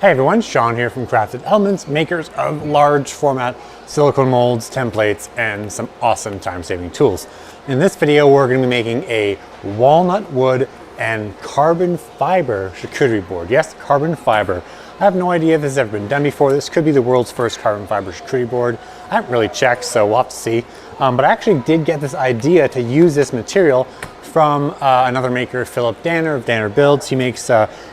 Hey everyone, Sean here from Crafted Elements, makers of large format silicone molds, templates, and some awesome time-saving tools. In this video, we're going to be making a walnut wood and carbon fiber charcuterie board. Yes, carbon fiber. I have no idea if this has ever been done before. This could be the world's first carbon fiber charcuterie board. I haven't really checked, so we'll have to see. But I actually did get this idea to use this material from another maker, Philip Danner of Danner Builds. He makes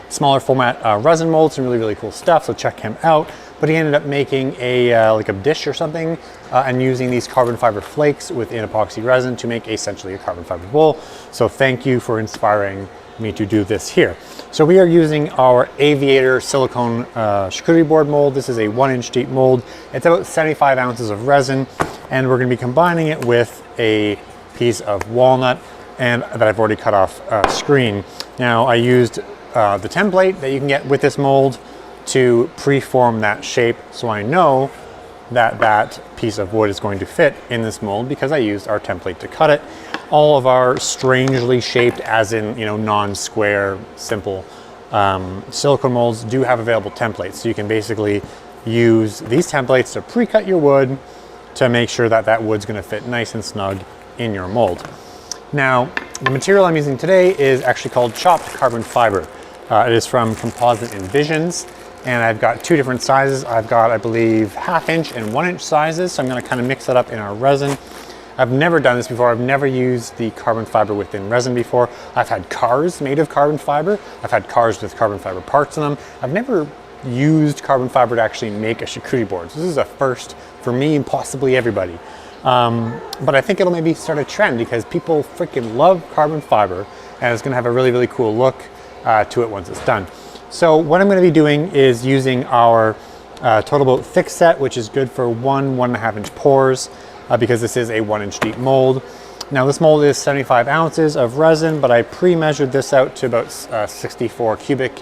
smaller format resin molds and really cool stuff, so check him out. But he ended up making a like a dish or something and using these carbon fiber flakes within epoxy resin to make essentially a carbon fiber bowl. So thank you for inspiring me to do this here. So we are using our Aviator silicone charcuterie board mold. This is a 1-inch deep mold. It's about 75 ounces of resin, and we're going to be combining it with a piece of walnut and that I've already cut off screen. Now I used the template that you can get with this mold to pre-form that shape, so I know that that piece of wood is going to fit in this mold because I used our template to cut it. All of our strangely shaped, as in, you know, non-square, simple silicone molds do have available templates. So you can basically use these templates to pre-cut your wood to make sure that that wood's gonna fit nice and snug in your mold. Now, the material I'm using today is actually called chopped carbon fiber. It is from Composite Envisions, and I've got two different sizes. I've got, I believe, 1/2 inch and 1-inch sizes, so I'm gonna kind of mix that up in our resin. I've never done this before. I've never used the carbon fiber within resin before. I've had cars made of carbon fiber. I've had cars with carbon fiber parts in them. I've never used carbon fiber to actually make a charcuterie board. So this is a first for me and possibly everybody. But I think it'll maybe start a trend because people freaking love carbon fiber, and it's gonna have a really cool look to it once it's done. So what I'm gonna be doing is using our Total Boat thick set, which is good for 1.5 inch pours because this is a 1-inch deep mold. Now this mold is 75 ounces of resin, but I pre-measured this out to about 64 cubic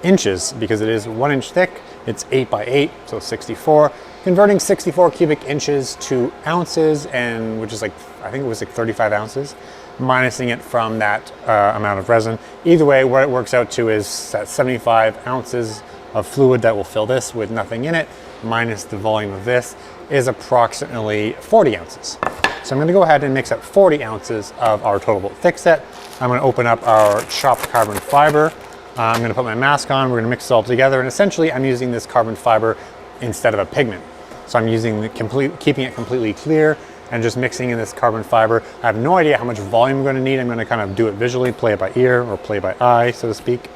inches because it is 1 inch thick. It's 8 by 8, so 64. Converting 64 cubic inches to ounces, and which is like, I think it was like 35 ounces, minusing it from that amount of resin. Either way, what it works out to is that 75 ounces of fluid that will fill this with nothing in it, minus the volume of this, is approximately 40 ounces. So I'm gonna go ahead and mix up 40 ounces of our Total Boat thick set. I'm gonna open up our chopped carbon fiber. I'm gonna put my mask on, we're gonna mix it all together, and essentially I'm using this carbon fiber instead of a pigment. So I'm using the keeping it completely clear and just mixing in this carbon fiber. I have no idea how much volume I'm gonna need. I'm gonna kind of do it visually, play it by ear or play by eye, so to speak,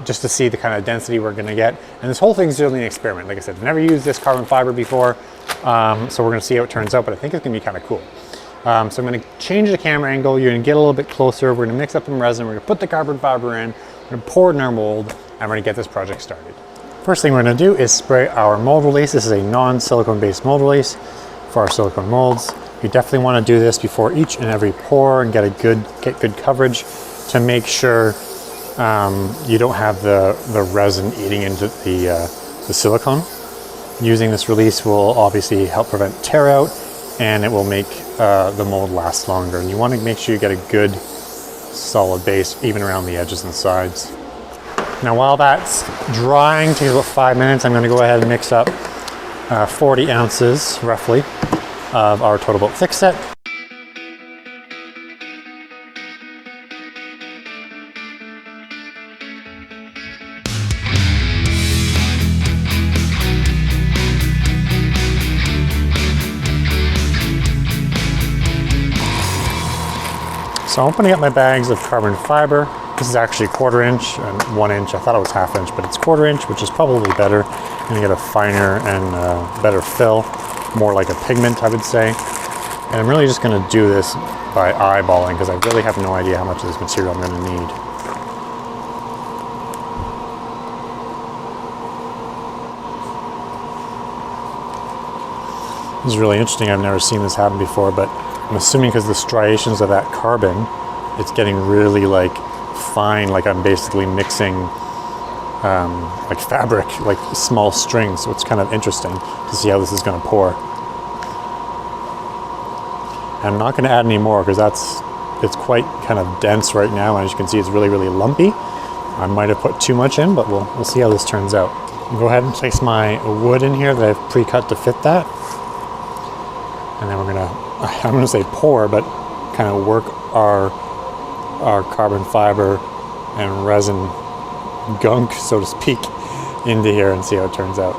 just to see the kind of density we're gonna get. And this whole thing's really an experiment. Like I said, I've never used this carbon fiber before, so we're gonna see how it turns out, but I think it's gonna be kind of cool. So I'm gonna change the camera angle. You're gonna get a little bit closer. We're gonna mix up some resin. We're gonna put the carbon fiber in. We're gonna pour it in our mold, and we're gonna get this project started. First thing we're gonna do is spray our mold release. This is a non-silicone based mold release for our silicone molds. You definitely wanna do this before each and every pour and get good coverage to make sure you don't have the resin eating into the silicone. Using this release will obviously help prevent tear out, and it will make the mold last longer. And you wanna make sure you get a good solid base even around the edges and sides. Now while that's drying, takes about 5 minutes, I'm gonna go ahead and mix up 40 ounces roughly of our Total Boat thick set. So I'm opening up my bags of carbon fiber. This is actually 1/4 inch and 1 inch. I thought it was 1/2 inch, but it's 1/4 inch, which is probably better. You're gonna get a finer and better fill, more like a pigment, I would say. And I'm really just gonna do this by eyeballing because I really have no idea how much of this material I'm gonna need. This is really interesting. I've never seen this happen before, but I'm assuming because the striations of that carbon, it's getting really like fine, like I'm basically mixing like fabric, like small strings. So it's kind of interesting to see how this is gonna pour. And I'm not gonna add any more because it's quite kind of dense right now, and as you can see, it's really lumpy. I might have put too much in, but we'll see how this turns out. I'll go ahead and place my wood in here that I've pre-cut to fit that. And then we're gonna, I'm gonna say pour, but kind of work our carbon fiber and resin gunk, so to speak, into here and see how it turns out.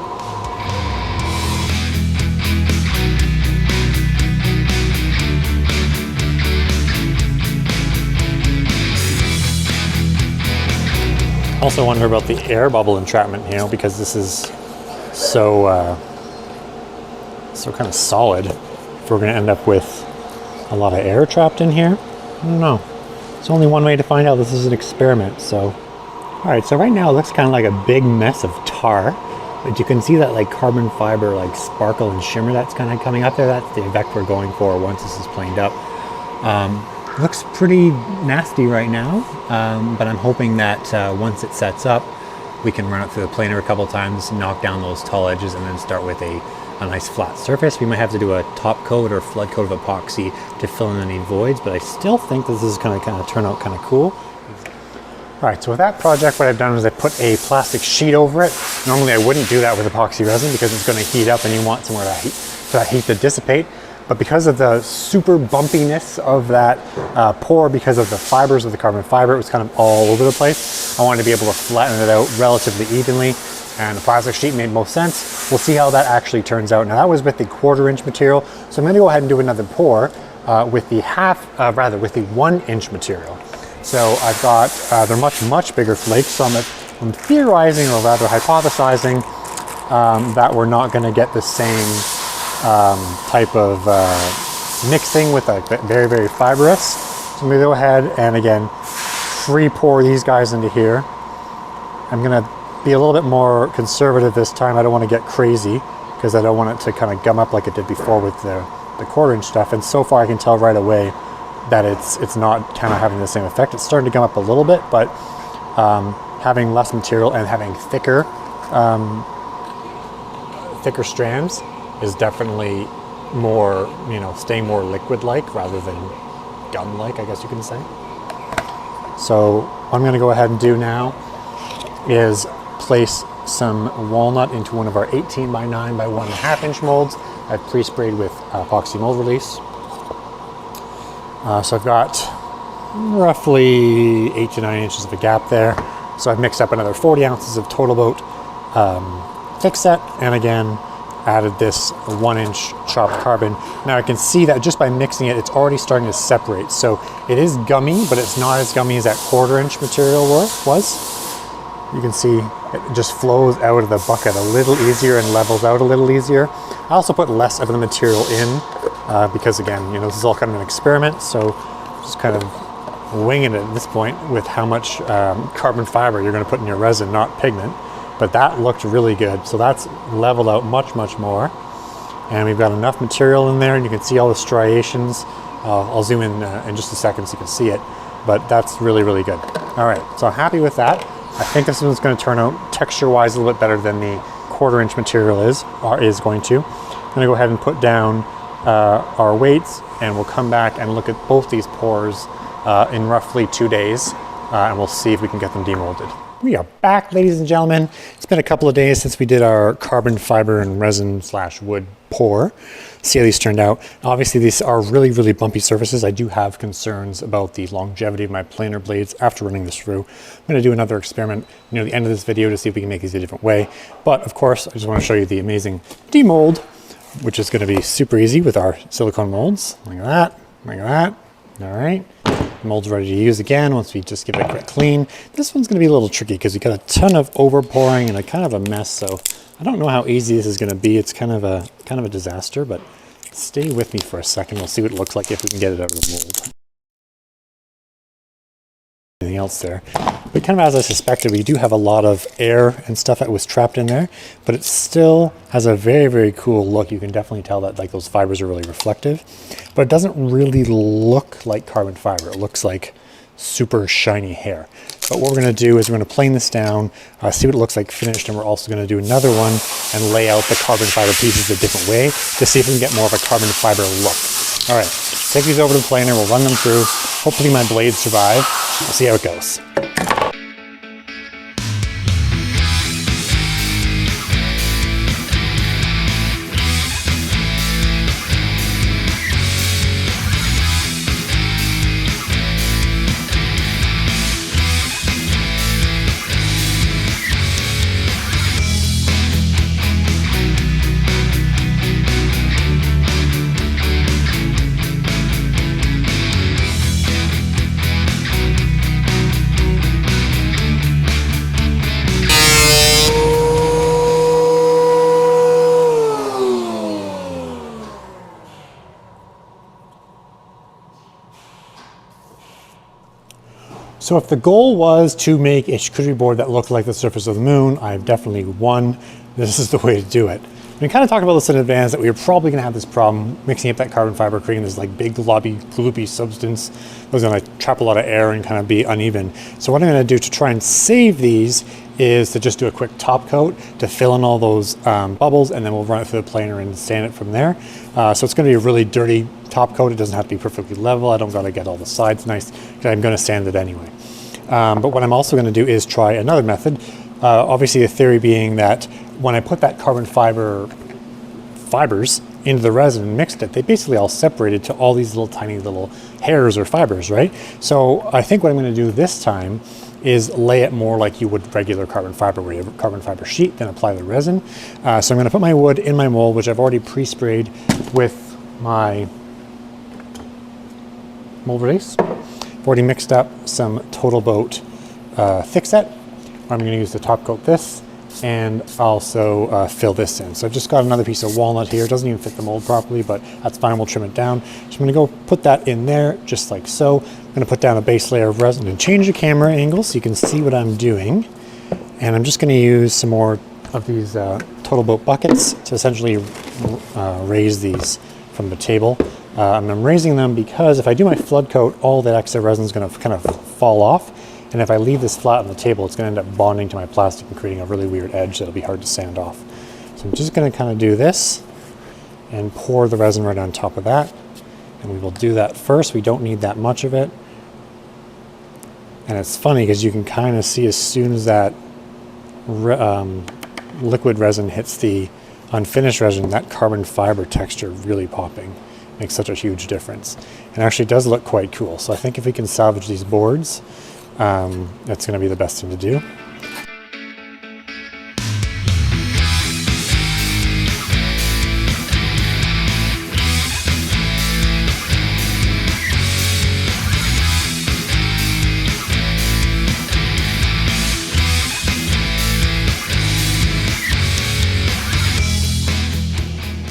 Also wonder about the air bubble entrapment, you know, because this is so kind of solid. If we're going to end up with a lot of air trapped in here, I don't know. There's only one way to find out. This is an experiment. So, all right. So right now it looks kind of like a big mess of tar, but you can see that like carbon fiber, like sparkle and shimmer that's kind of coming up there. That's the effect we're going for once this is planed up. Looks pretty nasty right now, but I'm hoping that once it sets up, we can run it through the planer a couple times, knock down those tall edges, and then start with a nice flat surface. We might have to do a top coat or flood coat of epoxy to fill in any voids, but I still think this is going to kind of turn out kind of cool. All right, so with that project, what I've done is I put a plastic sheet over it. Normally I wouldn't do that with epoxy resin because it's going to heat up and you want somewhere for that heat to dissipate. But because of the super bumpiness of that pour, because of the fibers of the carbon fiber, it was kind of all over the place. I wanted to be able to flatten it out relatively evenly, and the plastic sheet made most sense. We'll see how that actually turns out. Now that was with the 1/4 inch material, so I'm going to go ahead and do another pour with the with the 1 inch material. So I've got, they're much bigger flakes, so I'm theorizing, or rather hypothesizing, that we're not going to get the same type of mixing with like very fibrous. So I'm going to go ahead and again free pour these guys into here. I'm going to be a little bit more conservative this time. I don't want to get crazy because I don't want it to kind of gum up like it did before with the 1/4 inch stuff. And so far I can tell right away that it's not kind of having the same effect. It's starting to gum up a little bit, but having less material and having thicker strands is definitely more, you know, staying more liquid-like rather than gum-like, I guess you can say. So what I'm going to go ahead and do now is place some walnut into one of our 18 by 9 by 1.5 inch molds. I've pre-sprayed with epoxy mold release. So I've got roughly 8 to 9 inches of a gap there. So I've mixed up another 40 ounces of Total Boat thick set, and again added this 1 inch chopped carbon. Now I can see that just by mixing it, it's already starting to separate. So it is gummy, but it's not as gummy as that 1/4 inch material was. You can see it just flows out of the bucket a little easier and levels out a little easier. I also put less of the material in because again, you know, this is all kind of an experiment. So just kind of winging it at this point with how much carbon fiber you're going to put in your resin, not pigment. But that looked really good. So that's leveled out much more. And we've got enough material in there, and you can see all the striations. I'll zoom in just a second so you can see it. But that's really good. All right, so I'm happy with that. I think this one's going to turn out texture-wise a little bit better than the 1/4 inch material is going to. I'm going to go ahead and put down our weights, and we'll come back and look at both these pours in roughly 2 days, and we'll see if we can get them demolded. We are back, ladies and gentlemen. It's been a couple of days since we did our carbon fiber and resin / wood pour. See how these turned out. Obviously, these are really bumpy surfaces. I do have concerns about the longevity of my planer blades after running this through. I'm going to do another experiment near the end of this video to see if we can make these a different way. But of course, I just want to show you the amazing demold, which is going to be super easy with our silicone molds. Like that, like that. All right. Mold's ready to use again once we just give it a quick clean. This one's going to be a little tricky because you got a ton of over pouring and a kind of a mess. So I don't know how easy this is going to be. It's kind of a disaster, but stay with me for a second. We'll see what it looks like if we can get it out of the mold. Anything else there? But kind of as I suspected, we do have a lot of air and stuff that was trapped in there, but it still has a very cool look. You can definitely tell that like those fibers are really reflective, but it doesn't really look like carbon fiber. It looks like super shiny hair. But what we're going to do is we're going to plane this down, see what it looks like finished, and we're also going to do another one and lay out the carbon fiber pieces a different way to see if we can get more of a carbon fiber look. All right, take these over to the planer, we'll run them through. Hopefully my blades survive. We'll see how it goes. So if the goal was to make a charcuterie board that looked like the surface of the moon, I've definitely won. This is the way to do it. We kind of talked about this in advance, that we were probably going to have this problem mixing up that carbon fiber, creating this like big gloopy substance that was going to trap a lot of air and kind of be uneven. So what I'm going to do to try and save these is to just do a quick top coat to fill in all those bubbles, and then we'll run it through the planer and sand it from there. So it's going to be a really dirty top coat. It doesn't have to be perfectly level. I don't got to get all the sides nice, because I'm going to sand it anyway. But what I'm also going to do is try another method. Obviously the theory being that when I put that carbon fibers into the resin and mixed it, they basically all separated to all these little tiny little hairs or fibers, right? So I think what I'm going to do this time is lay it more like you would regular carbon fiber, where you have a carbon fiber sheet, then apply the resin. So I'm going to put my wood in my mold, which I've already pre-sprayed with my mold base. I've already mixed up some Total Boat thick set. I'm going to use the top coat this, and also fill this in. So I've just got another piece of walnut here. It doesn't even fit the mold properly, but that's fine. We'll trim it down. So I'm going to go put that in there just like so. I'm going to put down a base layer of resin and change the camera angle so you can see what I'm doing. And I'm just going to use some more of these Total Boat buckets to essentially raise these from the table. I'm raising them because if I do my flood coat, all that extra resin is going to kind of fall off. And if I leave this flat on the table, it's going to end up bonding to my plastic and creating a really weird edge that'll be hard to sand off. So I'm just going to kind of do this and pour the resin right on top of that. And we will do that first. We don't need that much of it. And it's funny because you can kind of see as soon as that liquid resin hits the unfinished resin, that carbon fiber texture really popping. Makes such a huge difference. And actually does look quite cool. So I think if we can salvage these boards, that's going to be the best thing to do.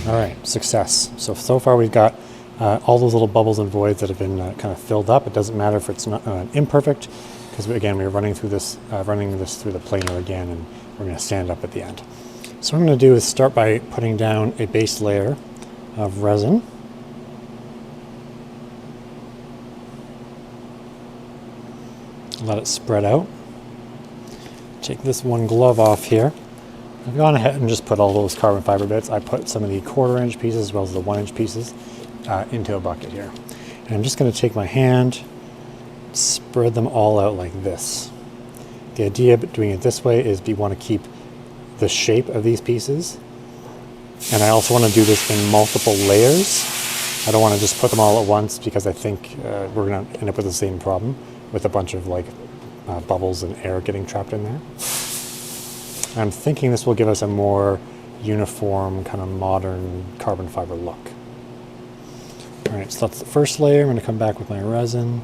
All right, success. So far we've got all those little bubbles and voids that have been kind of filled up. It doesn't matter if it's not imperfect, because again, we're running this through the planer again, and we're going to sand up at the end. So what I'm going to do is start by putting down a base layer of resin. Let it spread out. Take this one glove off here. I've gone ahead and just put all those carbon fiber bits. I put some of the 1/4-inch pieces as well as the 1-inch pieces into a bucket here. And I'm just going to take my hand, spread them all out like this. The idea of doing it this way is you want to keep the shape of these pieces. And I also want to do this in multiple layers. I don't want to just put them all at once, because I think we're going to end up with the same problem with a bunch of bubbles and air getting trapped in there. I'm thinking this will give us a more uniform, kind of modern carbon fiber look. All right, so that's the first layer. I'm going to come back with my resin.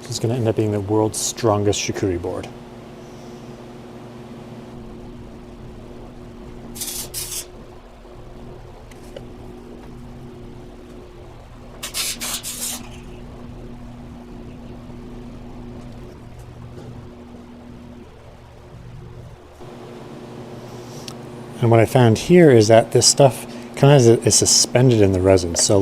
This is going to end up being the world's strongest charcuterie board. And what I found here is that this stuff kind of is suspended in the resin. So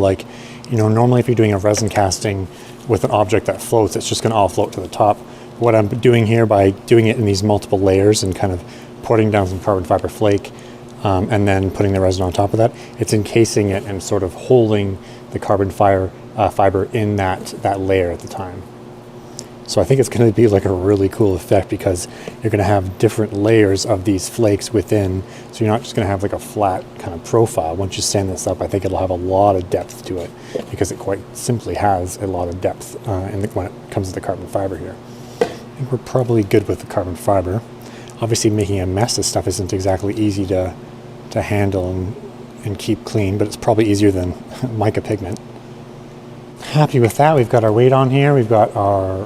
normally if you're doing a resin casting with an object that floats, it's just going to all float to the top. What I'm doing here, by doing it in these multiple layers and kind of putting down some carbon fiber flake and then putting the resin on top of that, it's encasing it and sort of holding the carbon fiber in that layer at the time. So I think it's going to be like a really cool effect, because you're going to have different layers of these flakes within. So you're not just going to have like a flat kind of profile. Once you sand this up, I think it'll have a lot of depth to it, because it quite simply has a lot of depth when it comes to the carbon fiber here. I think we're probably good with the carbon fiber. Obviously making a mess of stuff isn't exactly easy to handle and keep clean, but it's probably easier than mica pigment. Happy with that. We've got our weight on here. We've got our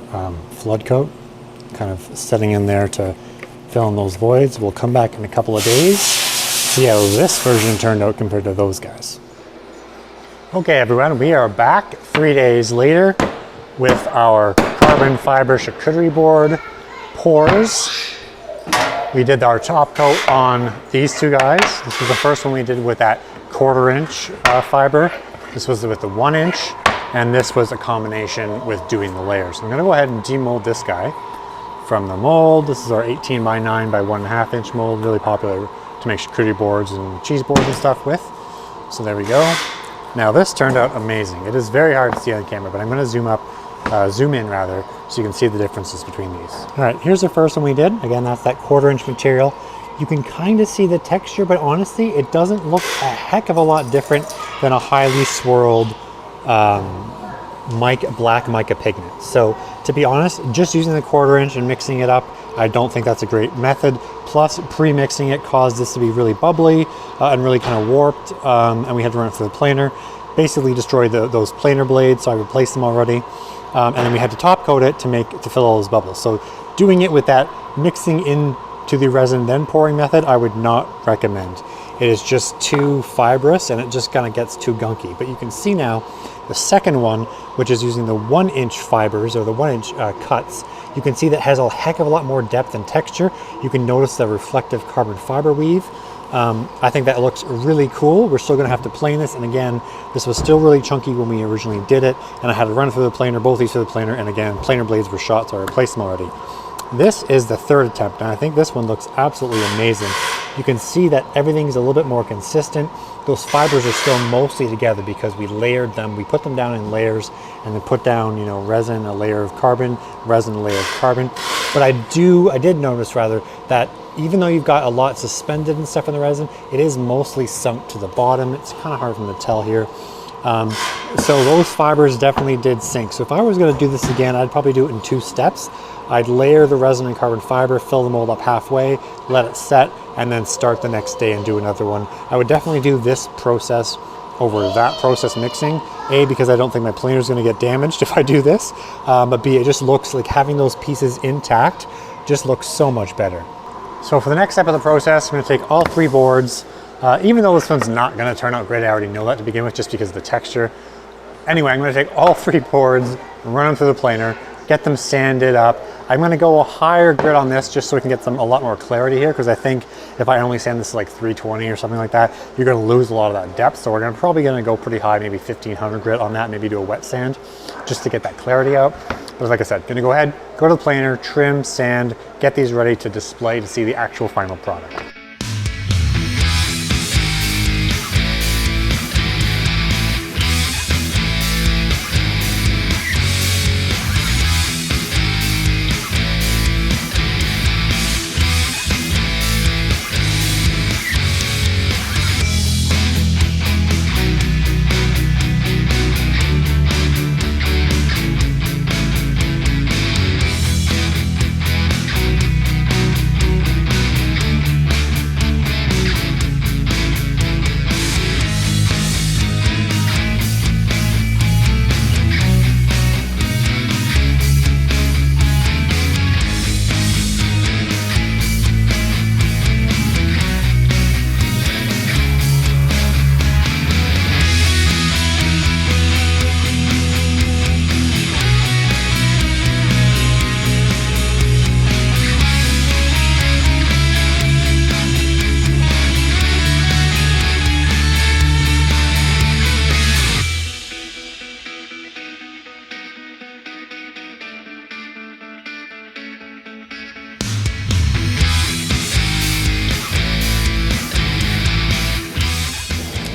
flood coat kind of setting in there to fill in those voids. We'll come back in a couple of days see how this version turned out compared to those guys. Okay everyone, we are back 3 days later with our carbon fiber charcuterie board pours. We did our top coat on these two guys. This was the first one we did with that 1/4 inch fiber. This was with the 1 inch, and this was a combination with doing the layers. I'm gonna go ahead and demold this guy from the mold. This is our 18 by 9 by 1.5 inch mold, really popular to make charcuterie boards and cheese boards and stuff with. So there we go. Now this turned out amazing. It is very hard to see on camera, but I'm gonna zoom in rather, so you can see the differences between these. All right, here's the first one we did. Again, that's that 1/4 inch material. You can kind of see the texture, but honestly, it doesn't look a heck of a lot different than a highly swirled black mica pigment. So to be honest, just using the 1/4 inch and mixing it up, I don't think that's a great method. Plus, pre-mixing it caused this to be really bubbly and really kind of warped, and we had to run it through the planer. Basically destroyed those planer blades, so I replaced them already. And then we had to top coat it to fill all those bubbles. So doing it with that mixing into the resin then pouring method, I would not recommend. It is just too fibrous and it just kind of gets too gunky. But you can see now the second one, which is using the 1 inch fibers or the 1 inch cuts, you can see that has a heck of a lot more depth and texture. You can notice the reflective carbon fiber weave. I think that looks really cool. We're still gonna have to plane this, and again, this was still really chunky when we originally did it, and I had to run it through the planer, both these through the planer, and again, planer blades were shot, so I replaced them already. This is the third attempt, and I think this one looks absolutely amazing. You can see that everything's a little bit more consistent. Those fibers are still mostly together because we layered them. We put them down in layers and then put down, you know, resin, a layer of carbon, resin, a layer of carbon. But I did notice rather that even though you've got a lot suspended and stuff in the resin, it is mostly sunk to the bottom. It's kind of hard for me to tell here. So those fibers definitely did sink. So if I was going to do this again, I'd probably do it in 2 steps. I'd layer the resin and carbon fiber, fill the mold up halfway, let it set, and then start the next day and do another one. I would definitely do this process over that process mixing. A, because I don't think my planer is going to get damaged if I do this, but B, it just looks like having those pieces intact just looks so much better. So for the next step of the process, I'm going to take all 3 boards. Even though this one's not going to turn out great, I already know that to begin with just because of the texture. Anyway, I'm going to take all 3 boards, run them through the planer, get them sanded up. I'm going to go a higher grit on this just so we can get a lot more clarity here, because I think if I only sand this to like 320 or something like that, you're going to lose a lot of that depth. So we're probably going to go pretty high, maybe 1500 grit on that, maybe do a wet sand just to get that clarity out. But like I said, going to go ahead, go to the planer, trim, sand, get these ready to display to see the actual final product.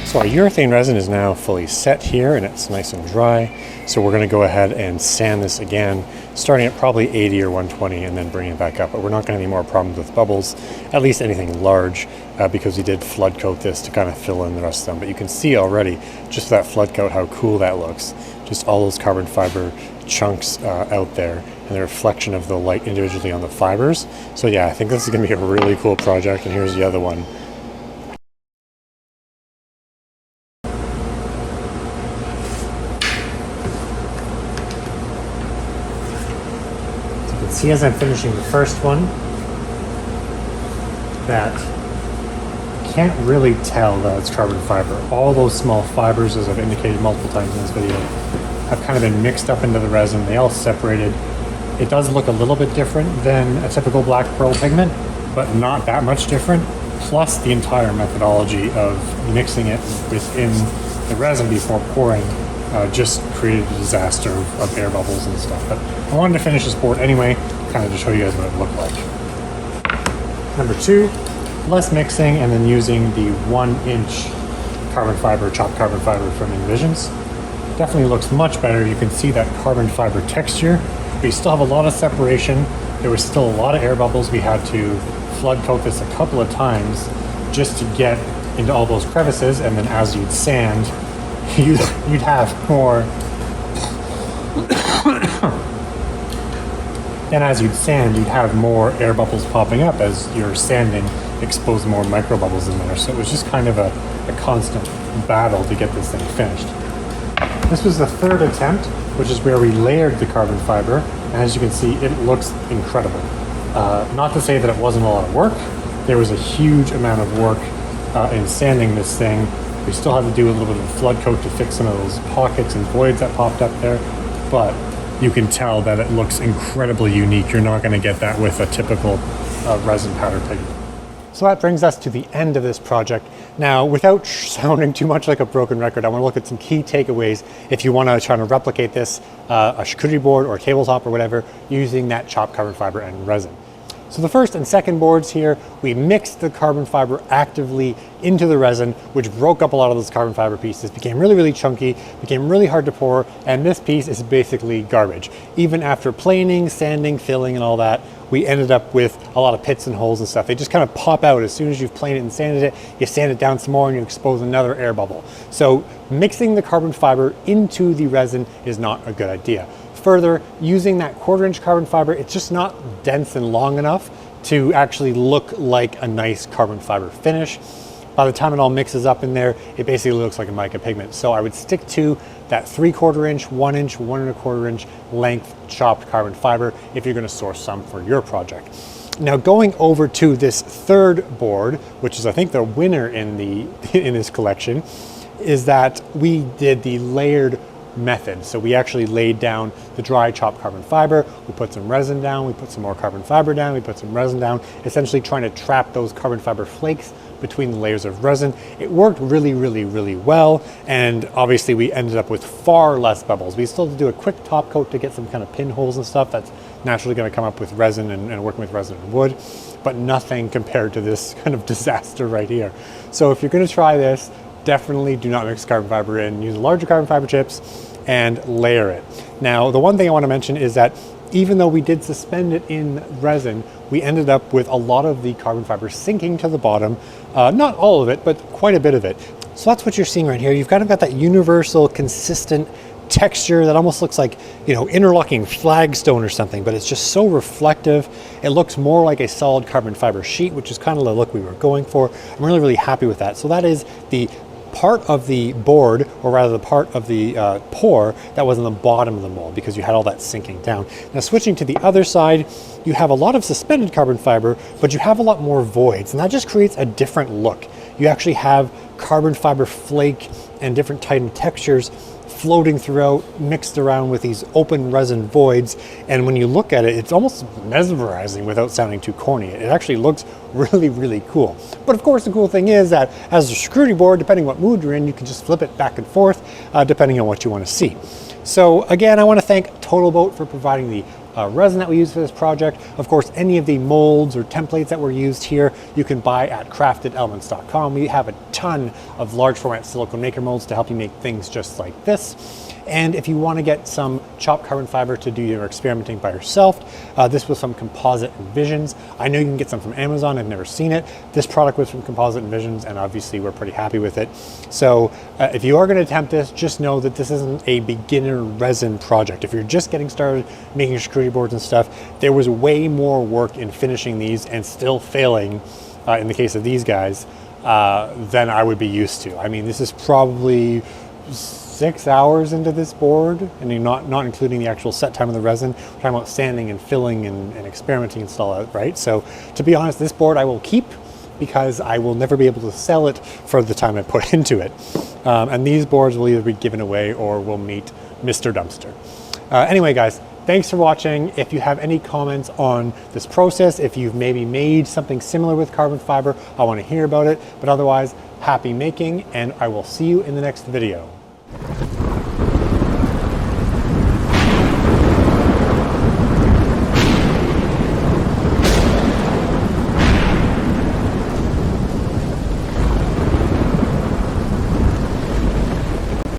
So our urethane resin is now fully set here and it's nice and dry. So we're going to go ahead and sand this again, starting at probably 80 or 120 and then bring it back up. But we're not going to have any more problems with bubbles, at least anything large, because we did flood coat this to kind of fill in the rest of them. But you can see already, just that flood coat, how cool that looks. Just all those carbon fiber chunks out there and the reflection of the light individually on the fibers. So yeah, I think this is going to be a really cool project. And here's the other one. See, as I'm finishing the first one, that can't really tell that it's carbon fiber. All those small fibers, as I've indicated multiple times in this video, have kind of been mixed up into the resin. They all separated. It does look a little bit different than a typical black pearl pigment, but not that much different. Plus the entire methodology of mixing it within the resin before pouring just created a disaster of air bubbles and stuff. But I wanted to finish this board anyway, kind of to show you guys what it looked like. Number 2, less mixing and then using the 1-inch carbon fiber, chopped carbon fiber from Envisions. Definitely looks much better. You can see that carbon fiber texture. We still have a lot of separation. There was still a lot of air bubbles. We had to flood coat this a couple of times just to get into all those crevices, and then as you'd sand, you'd have more and as you'd sand, you'd have more air bubbles popping up as you're sanding, expose more micro bubbles in there. So it was just kind of a constant battle to get this thing finished. This was the 3rd attempt, which is where we layered the carbon fiber, and as you can see, it looks incredible. Not to say that it wasn't a lot of work. There was a huge amount of work in sanding this thing. We still had to do a little bit of a flood coat to fix some of those pockets and voids that popped up there, but you can tell that it looks incredibly unique. You're not going to get that with a typical resin powder pigment. So that brings us to the end of this project. Now, without sounding too much like a broken record, I want to look at some key takeaways if you want to try to replicate this, a charcuterie board or a tabletop or whatever, using that chopped carbon fiber and resin. So the first and second boards here, we mixed the carbon fiber actively into the resin, which broke up a lot of those carbon fiber pieces, became really, really chunky, became really hard to pour, and this piece is basically garbage. Even after planing, sanding, filling, and all that, we ended up with a lot of pits and holes and stuff. They just kind of pop out as soon as you've planed it and sanded it. You sand it down some more and you expose another air bubble. So mixing the carbon fiber into the resin is not a good idea. Further, using that 1/4-inch carbon fiber, it's just not dense and long enough to actually look like a nice carbon fiber finish. By the time it all mixes up in there, it basically looks like a mica pigment. So I would stick to that 3/4 inch, 1 inch, 1 1/4 inch length chopped carbon fiber if you're going to source some for your project. Now going over to this 3rd board, which is I think the winner in this collection, is that we did the layered method. So we actually laid down the dry chopped carbon fiber, we put some resin down, we put some more carbon fiber down, we put some resin down, essentially trying to trap those carbon fiber flakes between the layers of resin. It worked really, really, really well, and obviously we ended up with far less bubbles. We still had to do a quick top coat to get some kind of pinholes and stuff that's naturally going to come up with resin and working with resin and wood, but nothing compared to this kind of disaster right here. So if you're going to try this, definitely do not mix carbon fiber in. Use larger carbon fiber chips and layer it. Now, the one thing I want to mention is that even though we did suspend it in resin, we ended up with a lot of the carbon fiber sinking to the bottom. Not all of it, but quite a bit of it. So that's what you're seeing right here. You've kind of got that universal, consistent texture that almost looks like, you know, interlocking flagstone or something, but it's just so reflective. It looks more like a solid carbon fiber sheet, which is kind of the look we were going for. I'm really, really happy with that. So that is the part of the board, or rather the part of the pour that was on the bottom of the mold, because you had all that sinking down. Now switching to the other side, you have a lot of suspended carbon fiber, but you have a lot more voids, and that just creates a different look. You actually have carbon fiber flake and different tightened textures floating throughout, mixed around with these open resin voids, and when you look at it, it's almost mesmerizing without sounding too corny. It actually looks really, really cool. But of course, the cool thing is that as a charcuterie board, depending what mood you're in, you can just flip it back and forth, depending on what you want to see. So again, I want to thank Total Boat for providing the resin that we use for this project. Of course, any of the molds or templates that were used here, you can buy at craftedelements.com. We have a ton of large format silicone maker molds to help you make things just like this. And if you want to get some chopped carbon fiber to do your experimenting by yourself, this was from Composite Envisions. I know you can get some from Amazon. I've never seen it. This product was from Composite Envisions, and obviously we're pretty happy with it. So if you are going to attempt this, just know that this isn't a beginner resin project. If you're just getting started making charcuterie boards and stuff, there was way more work in finishing these and still failing, in the case of these guys, than I would be used to. I mean, this is probably 6 hours into this board, and you're not including the actual set time of the resin. We're talking about sanding and filling and experimenting and all that, right? So to be honest, this board I will keep because I will never be able to sell it for the time I put into it. And these boards will either be given away or will meet Mr. Dumpster. Anyway, guys, thanks for watching. If you have any comments on this process, if you've maybe made something similar with carbon fiber, I want to hear about it. But otherwise, happy making, and I will see you in the next video.